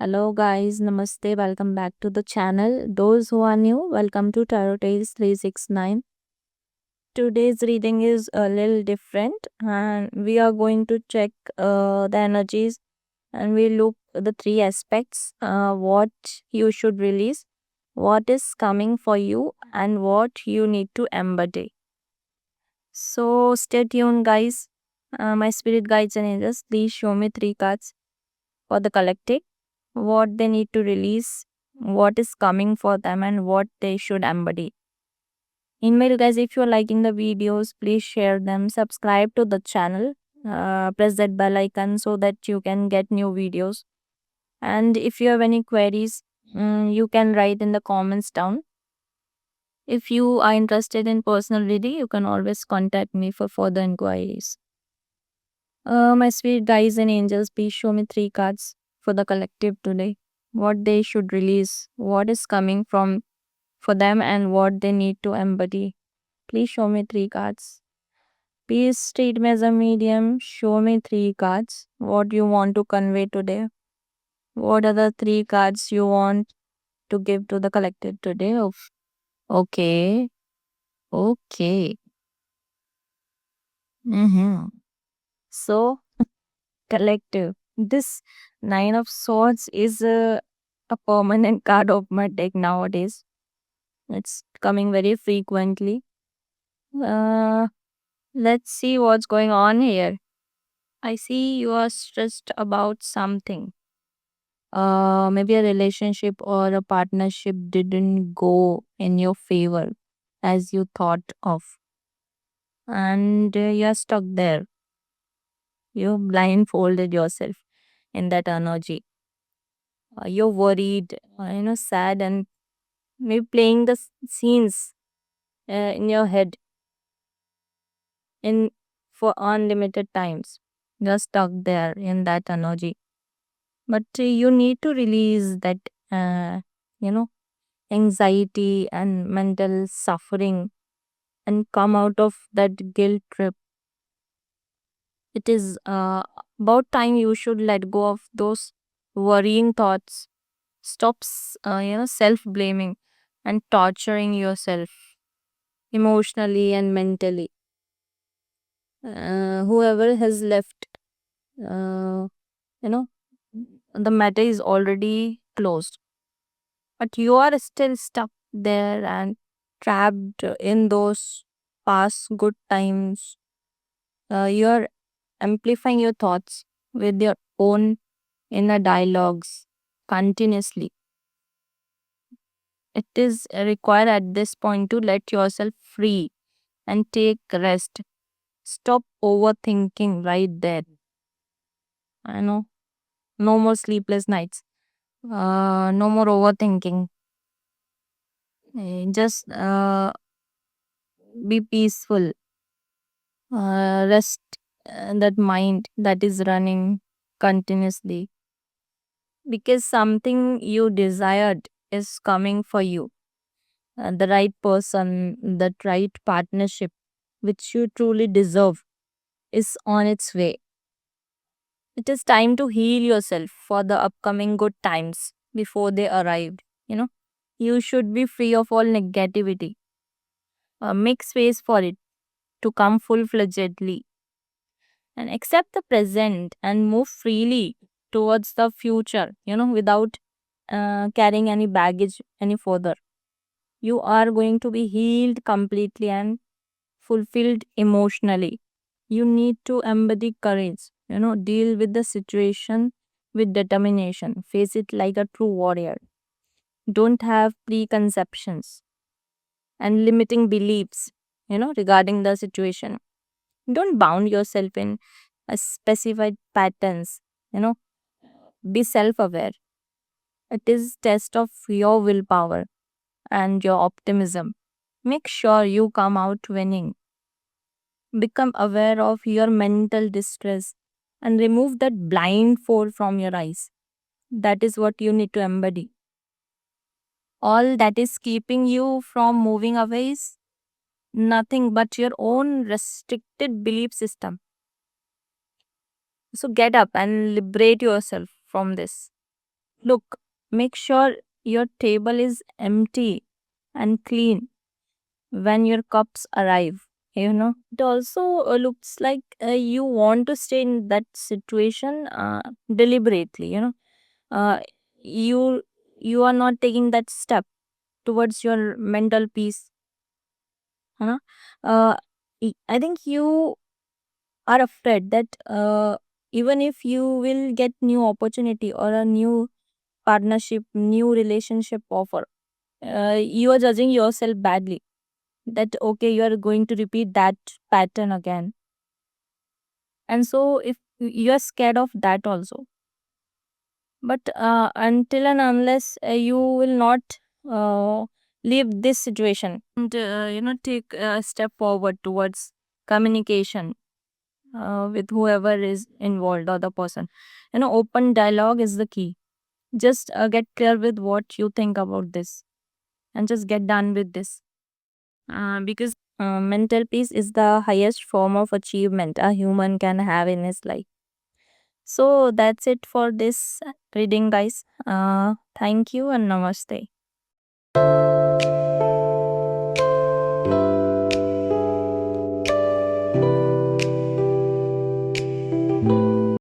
Hello guys, namaste, welcome back to the channel. Those who are new, welcome to Tarot Tales 369. Today's reading is a little different and we are going to check the energies and we look at the three aspects what you should release, what is coming for you, and what you need to embody. So stay tuned, guys. My spirit guides and angels, please show me three cards for the collective, what they need to release, what is coming for them, and what they should embody. Meanwhile, guys, if you're liking the videos, please share them, subscribe to the channel, press that bell icon so that you can get new videos. And if you have any queries, you can write in the comments down. If you are interested in personal reading, you can always contact me for further inquiries. My sweet guys and angels, please show me three cards for the collective today. What they should release, what is coming from for them, and what they need to embody. Please show me three cards. Please treat me as a medium. Show me three cards. What you want to convey today? What are the three cards you want to give to the collective today? Okay. Okay. Mm-hmm. So, collective. This Nine of Swords is a permanent card of my deck nowadays. It's coming very frequently. Uh, let's see what's going on here. I see you are stressed about something. Maybe a relationship or a partnership didn't go in your favor as you thought of, and you're stuck there. You blindfolded yourself in that energy. You're worried, sad, and maybe playing the scenes in your head in for unlimited times. You're stuck there in that energy, but you need to release that, uh, you know, anxiety and mental suffering and come out of that guilt trip. It is about time you should let go of those worrying thoughts. Stops, self blaming and torturing yourself emotionally and mentally. Whoever has left, uh, you know, the matter is already closed, but you are still stuck there and trapped in those past good times. You're amplifying your thoughts with your own inner dialogues continuously. It is required at this point to let yourself free and take rest. Stop overthinking right there. I know. No more sleepless nights. No more overthinking. Just be peaceful. Rest that mind that is running continuously because something you desired is coming for you. The right person, that right partnership, which you truly deserve, is on its way. It is time to heal yourself for the upcoming good times before they arrived. You should be free of all negativity. Make space for it to come full fledgedly and accept the present and move freely towards the future, without carrying any baggage any further. You are going to be healed completely and fulfilled emotionally. You need to embody courage, deal with the situation with determination, face it like a true warrior. Don't have preconceptions and limiting beliefs, regarding the situation. Don't bound yourself in a specified patterns, you know, be self-aware. It is test of your willpower and your optimism. Make sure you come out winning. Become aware of your mental distress and remove that blindfold from your eyes. That is what you need to embody. All that is keeping you from moving away is nothing but your own restricted belief system. So get up and liberate yourself from this. Look, make sure your table is empty and clean when your cups arrive. It also looks like you want to stay in that situation deliberately. Uh, you you are not taking that step towards your mental peace. you know uh, I think you are afraid that even if you will get new opportunity or a new partnership, new relationship offer, you are judging yourself badly, that okay, you are going to repeat that pattern again. And so if you are scared of that also, but until and unless you will not uh, leave this situation and take a step forward towards communication with whoever is involved, or the person, open dialogue is the key. Just get clear with what you think about this, and just get done with this, because mental peace is the highest form of achievement a human can have in his life. So that's it for this reading, guys. Thank you and namaste.